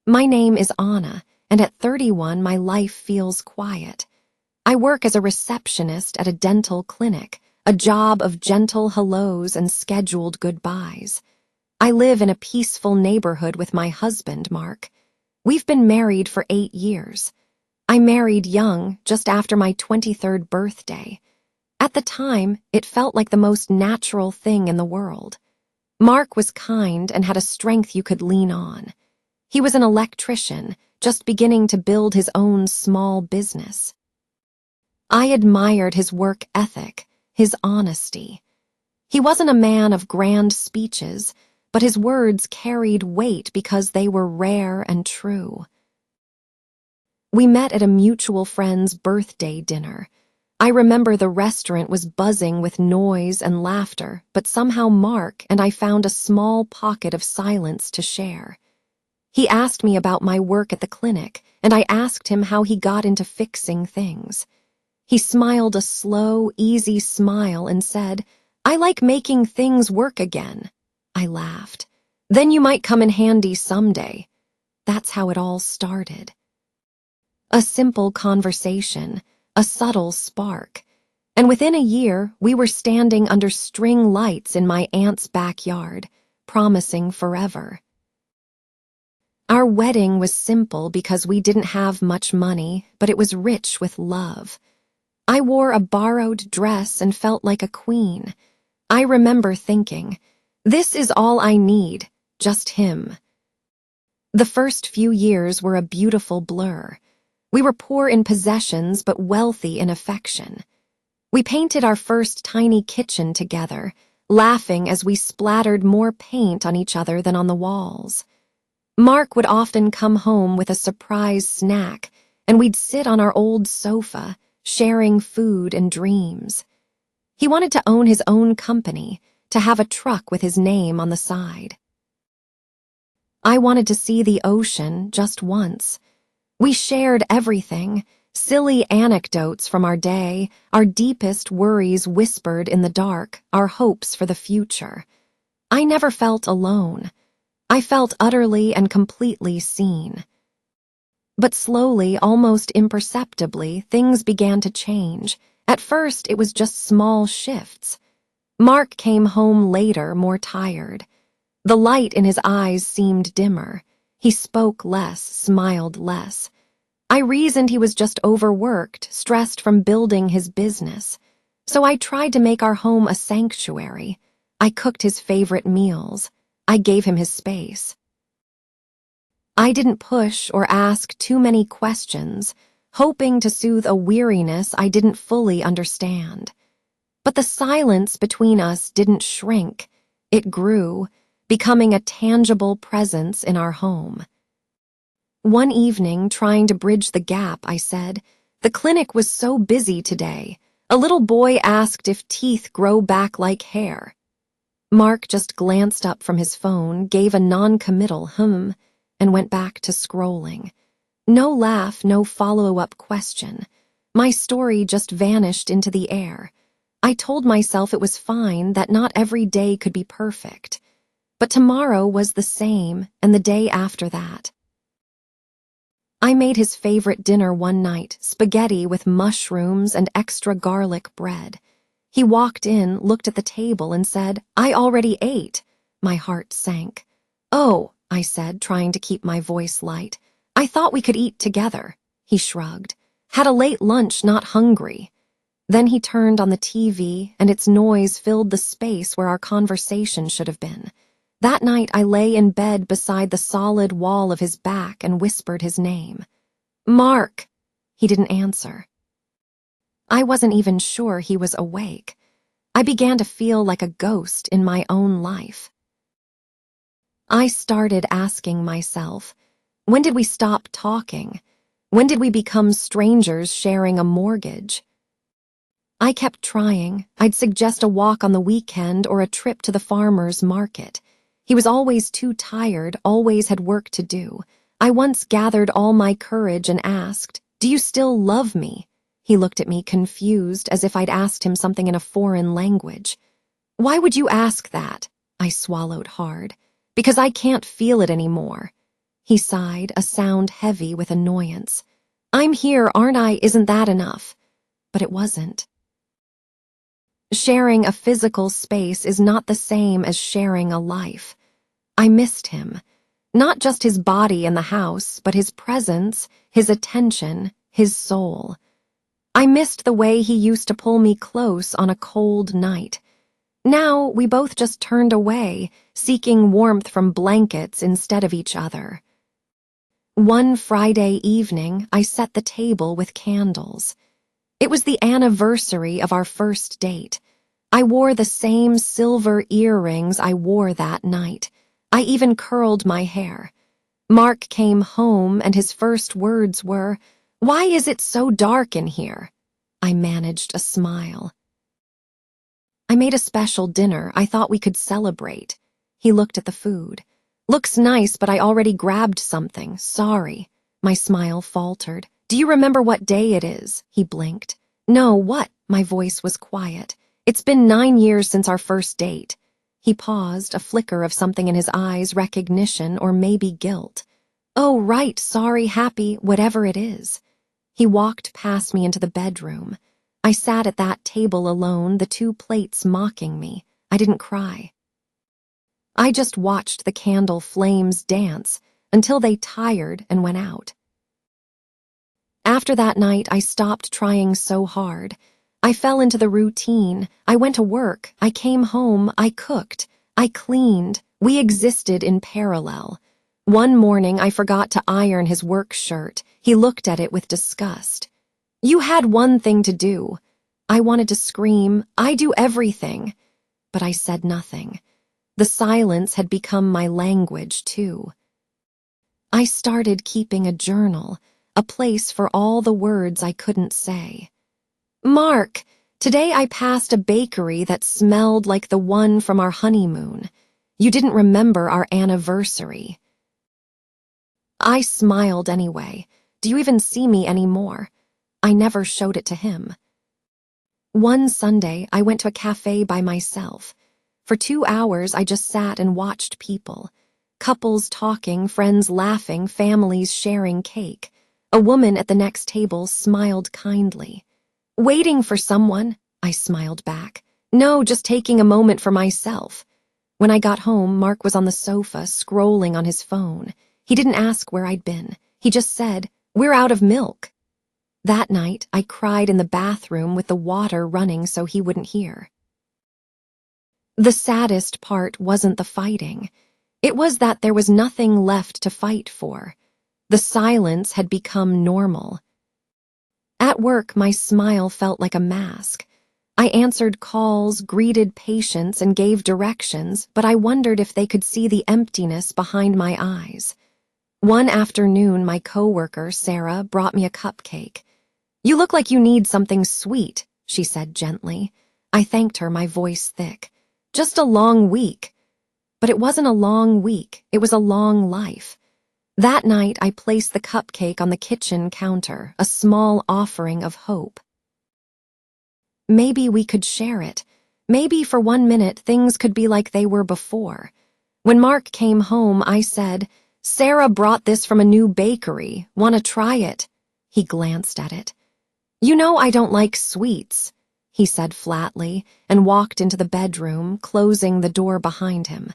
My name is Anna, and at 31, my life feels quiet. I work as a receptionist at a dental clinic, a job of gentle hellos and scheduled goodbyes. I live in a peaceful neighborhood with my husband, Mark. We've been married for 8 years. I married young, just after my 23rd birthday. At the time, it felt like the most natural thing in the world. Mark was kind and had a strength you could lean on. He was an electrician, just beginning to build his own small business. I admired his work ethic, his honesty. He wasn't a man of grand speeches, but his words carried weight because they were rare and true. We met at a mutual friend's birthday dinner. I remember the restaurant was buzzing with noise and laughter, but somehow Mark and I found a small pocket of silence to share. He asked me about my work at the clinic, and I asked him how he got into fixing things. He smiled a slow, easy smile and said, "I like making things work again." I laughed. "Then you might come in handy someday." That's how it all started. A simple conversation, a subtle spark, and within a year, we were standing under string lights in my aunt's backyard, promising forever. Our wedding was simple because we didn't have much money, but it was rich with love. I wore a borrowed dress and felt like a queen. I remember thinking, this is all I need, just him. The first few years were a beautiful blur. We were poor in possessions but wealthy in affection. We painted our first tiny kitchen together, laughing as we splattered more paint on each other than on the walls. Mark would often come home with a surprise snack, and we'd sit on our old sofa, sharing food and dreams. He wanted to own his own company, to have a truck with his name on the side. I wanted to see the ocean just once. We shared everything, silly anecdotes from our day, our deepest worries whispered in the dark, our hopes for the future. I never felt alone. I felt utterly and completely seen. But slowly, almost imperceptibly, things began to change. At first, it was just small shifts. Mark came home later, more tired. The light in his eyes seemed dimmer. He spoke less, smiled less. I reasoned he was just overworked, stressed from building his business. So I tried to make our home a sanctuary. I cooked his favorite meals. I gave him his space. I didn't push or ask too many questions, hoping to soothe a weariness I didn't fully understand. But the silence between us didn't shrink. It grew, becoming a tangible presence in our home. One evening, trying to bridge the gap, I said, "The clinic was so busy today. A little boy asked if teeth grow back like hair." Mark just glanced up from his phone, gave a non-committal and went back to scrolling. No laugh, no follow-up question. My story just vanished into the air. I told myself it was fine, that not every day could be perfect. But tomorrow was the same, and the day after that. I made his favorite dinner one night, spaghetti with mushrooms and extra garlic bread. He walked in, looked at the table, and said, "I already ate." My heart sank. "Oh," I said, trying to keep my voice light. "I thought we could eat together." He shrugged. "Had a late lunch, not hungry." Then he turned on the TV, and its noise filled the space where our conversation should have been. That night, I lay in bed beside the solid wall of his back and whispered his name. "Mark!" He didn't answer. I wasn't even sure he was awake. I began to feel like a ghost in my own life. I started asking myself, when did we stop talking? When did we become strangers sharing a mortgage? I kept trying. I'd suggest a walk on the weekend or a trip to the farmer's market. He was always too tired, always had work to do. I once gathered all my courage and asked, "Do you still love me?" He looked at me confused, as if I'd asked him something in a foreign language. "Why would you ask that?" I swallowed hard. "Because I can't feel it anymore." He sighed, a sound heavy with annoyance. I'm here, aren't I? Isn't that enough? But it wasn't. Sharing a physical space is not the same as sharing a life. I missed him. Not just his body in the house, but his presence, his attention, his soul. I missed the way he used to pull me close on a cold night. Now we both just turned away, seeking warmth from blankets instead of each other. One Friday evening, I set the table with candles. It was the anniversary of our first date. I wore the same silver earrings I wore that night. I even curled my hair. Mark came home and his first words were, "Why is it so dark in here?" I managed a smile. I made a special dinner. I thought we could celebrate. He looked at the food. Looks nice, but I already grabbed something. Sorry. My smile faltered. Do you remember what day it is? He blinked. No, what? My voice was quiet. It's been 9 years since our first date. He paused, a flicker of something in his eyes, recognition or maybe guilt. Oh, right, sorry, happy, whatever it is. He walked past me into the bedroom. I sat at that table alone, the 2 plates mocking me. I didn't cry. I just watched the candle flames dance until they tired and went out. After that night, I stopped trying so hard. I fell into the routine. I went to work. I came home. I cooked. I cleaned. We existed in parallel. One morning, I forgot to iron his work shirt. He looked at it with disgust. You had one thing to do. I wanted to scream, I do everything. But I said nothing. The silence had become my language, too. I started keeping a journal, a place for all the words I couldn't say. Mark, today I passed a bakery that smelled like the one from our honeymoon. You didn't remember our anniversary. I smiled anyway. Do you even see me anymore? I never showed it to him. One Sunday, I went to a cafe by myself. For 2 hours, I just sat and watched people. Couples talking, friends laughing, families sharing cake. A woman at the next table smiled kindly. Waiting for someone, I smiled back. No, just taking a moment for myself. When I got home, Mark was on the sofa, scrolling on his phone. He didn't ask where I'd been. He just said, "We're out of milk." That night, I cried in the bathroom with the water running so he wouldn't hear. The saddest part wasn't the fighting. It was that there was nothing left to fight for. The silence had become normal. At work, my smile felt like a mask. I answered calls, greeted patients, and gave directions, but I wondered if they could see the emptiness behind my eyes. One afternoon, my coworker, Sarah, brought me a cupcake. You look like you need something sweet, she said gently. I thanked her, my voice thick. Just a long week. But it wasn't a long week, it was a long life. That night, I placed the cupcake on the kitchen counter, a small offering of hope. Maybe we could share it. Maybe for 1 minute things could be like they were before. When Mark came home, I said, Sarah brought this from a new bakery. Want to try it? He glanced at it. You know I don't like sweets, he said flatly, and walked into the bedroom, closing the door behind him.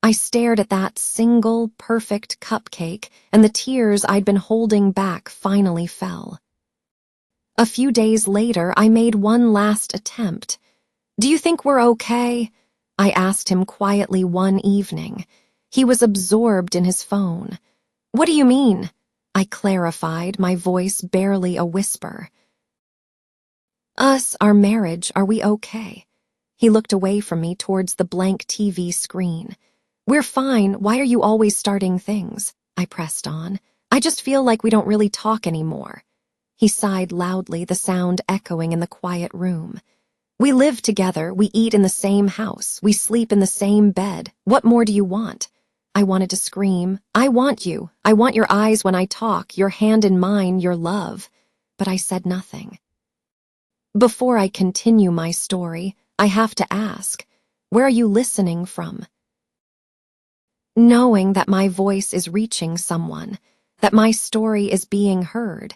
I stared at that single, perfect cupcake, and the tears I'd been holding back finally fell. A few days later, I made one last attempt. Do you think we're okay? I asked him quietly one evening. He was absorbed in his phone. What do you mean? I clarified, my voice barely a whisper. Us, our marriage, are we okay? He looked away from me towards the blank TV screen. We're fine, why are you always starting things? I pressed on. I just feel like we don't really talk anymore. He sighed loudly, the sound echoing in the quiet room. We live together, we eat in the same house, we sleep in the same bed. What more do you want? I wanted to scream, I want you. I want your eyes when I talk, your hand in mine, your love. But I said nothing. Before I continue my story, I have to ask, where are you listening from? Knowing that my voice is reaching someone, that my story is being heard,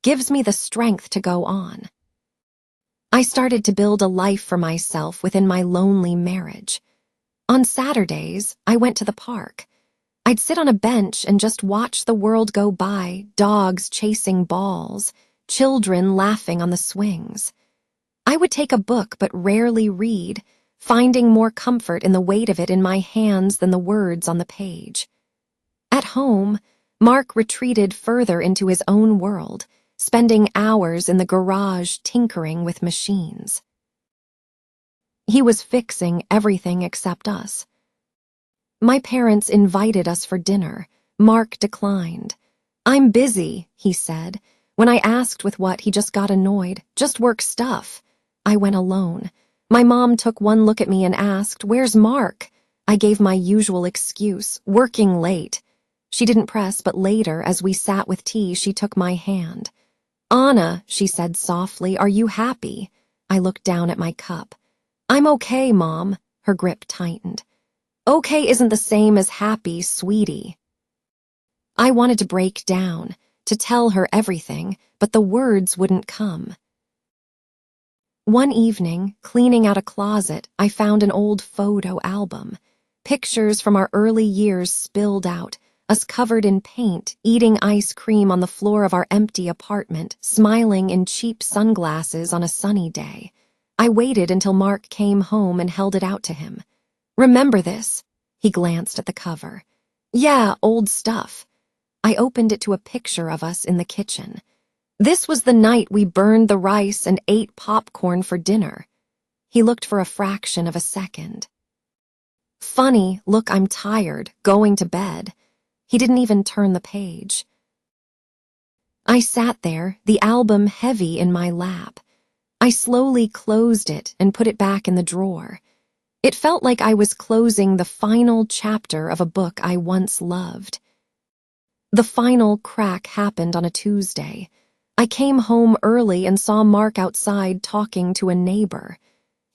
gives me the strength to go on. I started to build a life for myself within my lonely marriage. On Saturdays, I went to the park. I'd sit on a bench and just watch the world go by, dogs chasing balls, children laughing on the swings. I would take a book but rarely read, finding more comfort in the weight of it in my hands than the words on the page. At home, Mark retreated further into his own world, spending hours in the garage tinkering with machines. He was fixing everything except us. My parents invited us for dinner. Mark declined. "I'm busy," he said. When I asked with what, he just got annoyed. "Just work stuff." I went alone. My mom took one look at me and asked, "Where's Mark?" I gave my usual excuse, "Working late." She didn't press, but later, as we sat with tea, she took my hand. "Anna," she said softly, "are you happy?" I looked down at my cup. "I'm okay, Mom." Her grip tightened. "Okay isn't the same as happy, sweetie." I wanted to break down, to tell her everything, but the words wouldn't come. One evening, cleaning out a closet, I found an old photo album. Pictures from our early years spilled out, us covered in paint, eating ice cream on the floor of our empty apartment, smiling in cheap sunglasses on a sunny day. I waited until Mark came home and held it out to him. "Remember this?" He glanced at the cover. "Yeah, old stuff." I opened it to a picture of us in the kitchen. This was the night we burned the rice and ate popcorn for dinner. He looked for a fraction of a second. "Funny, look, I'm tired, going to bed." He didn't even turn the page. I sat there, the album heavy in my lap. I slowly closed it and put it back in the drawer. It felt like I was closing the final chapter of a book I once loved. The final crack happened on a Tuesday. I came home early and saw Mark outside talking to a neighbor.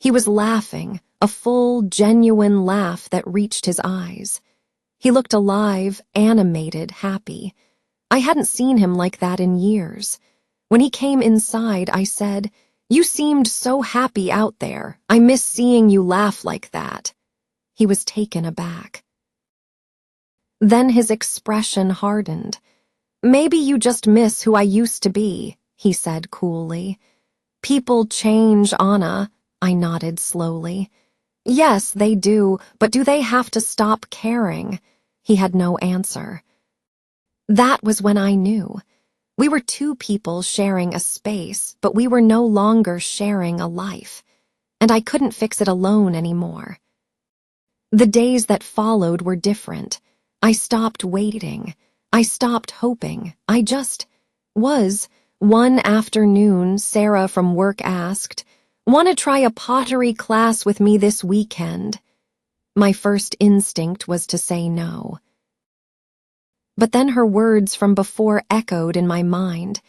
He was laughing, a full, genuine laugh that reached his eyes. He looked alive, animated, happy. I hadn't seen him like that in years. When he came inside, I said, "You seemed so happy out there. I miss seeing you laugh like that." He was taken aback. Then his expression hardened. "Maybe you just miss who I used to be," he said coolly. "People change, Anna," I nodded slowly. "Yes, they do, but do they have to stop caring?" He had no answer. That was when I knew. We were two people sharing a space, but we were no longer sharing a life. And I couldn't fix it alone anymore. The days that followed were different. I stopped waiting. I stopped hoping. I just was. One afternoon, Sarah from work asked, "Want to try a pottery class with me this weekend?" My first instinct was to say no. But then her words from before echoed in my mind.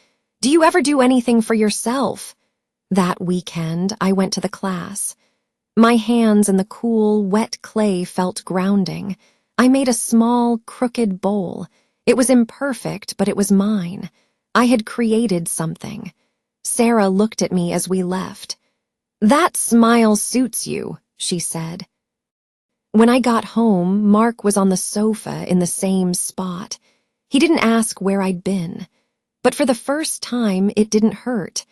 "Do you ever do anything for yourself?" That weekend, I went to the class. My hands in the cool, wet clay felt grounding. I made a small, crooked bowl. It was imperfect, but it was mine. I had created something. Sarah looked at me as we left. "That smile suits you," she said. When I got home, Mark was on the sofa in the same spot. He didn't ask where I'd been. But for the first time, it didn't hurt.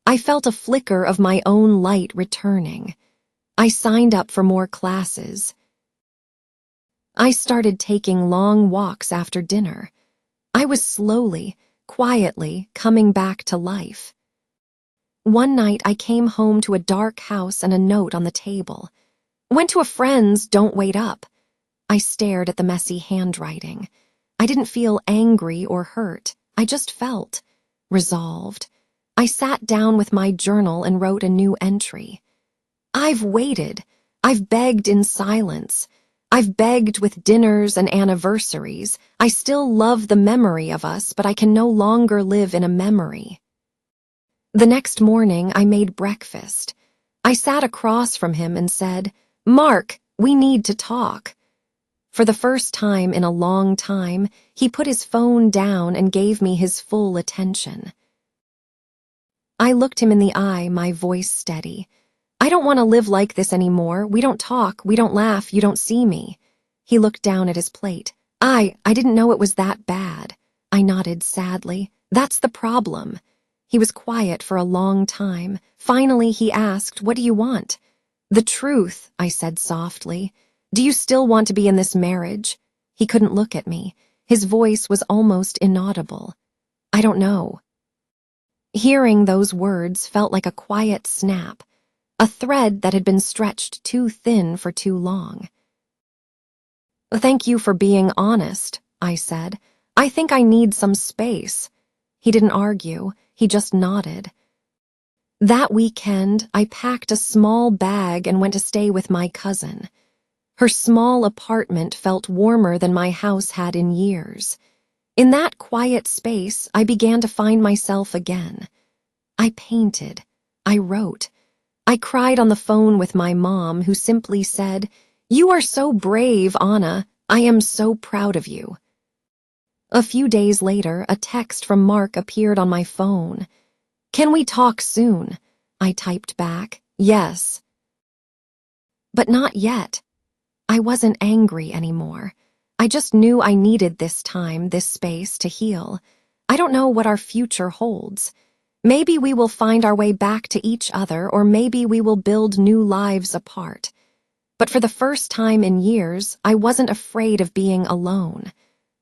I felt a flicker of my own light returning. I signed up for more classes. I started taking long walks after dinner. I was slowly, quietly coming back to life. One night I came home to a dark house and a note on the table. "Went to a friend's, don't wait up." I stared at the messy handwriting. I didn't feel angry or hurt. I just felt resolved. I sat down with my journal and wrote a new entry. "I've waited. I've begged in silence. I've begged with dinners and anniversaries. I still love the memory of us, but I can no longer live in a memory." The next morning, I made breakfast. I sat across from him and said, "Mark, we need to talk." For the first time in a long time, he put his phone down and gave me his full attention. I looked him in the eye, my voice steady. I don't want to live like this anymore. We don't talk, we don't laugh, you don't see me. He looked down at his plate. I didn't know it was that bad. I nodded sadly. That's the problem. He was quiet for a long time. Finally, he asked, "What do you want?" "The truth," I said softly. "Do you still want to be in this marriage?" He couldn't look at me. His voice was almost inaudible. "I don't know." Hearing those words felt like a quiet snap, a thread that had been stretched too thin for too long. "Thank you for being honest," I said. "I think I need some space." He didn't argue, he just nodded. That weekend, I packed a small bag and went to stay with my cousin. Her small apartment felt warmer than my house had in years. In that quiet space, I began to find myself again. I painted. I wrote. I cried on the phone with my mom, who simply said, "You are so brave, Anna. I am so proud of you." A few days later, a text from Mark appeared on my phone. "Can we talk soon?" I typed back, "Yes." But not yet. I wasn't angry anymore. I just knew I needed this time, this space to heal. I don't know what our future holds. Maybe we will find our way back to each other, or maybe we will build new lives apart. But for the first time in years, I wasn't afraid of being alone.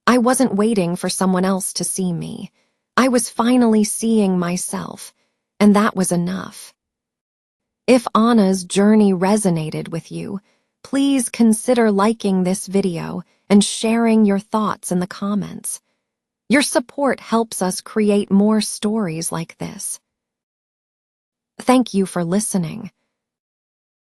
I wasn't waiting for someone else to see me. I was finally seeing myself, and that was enough. If Anna's journey resonated with you, please consider liking this video and sharing your thoughts in the comments. Your support helps us create more stories like this. Thank you for listening.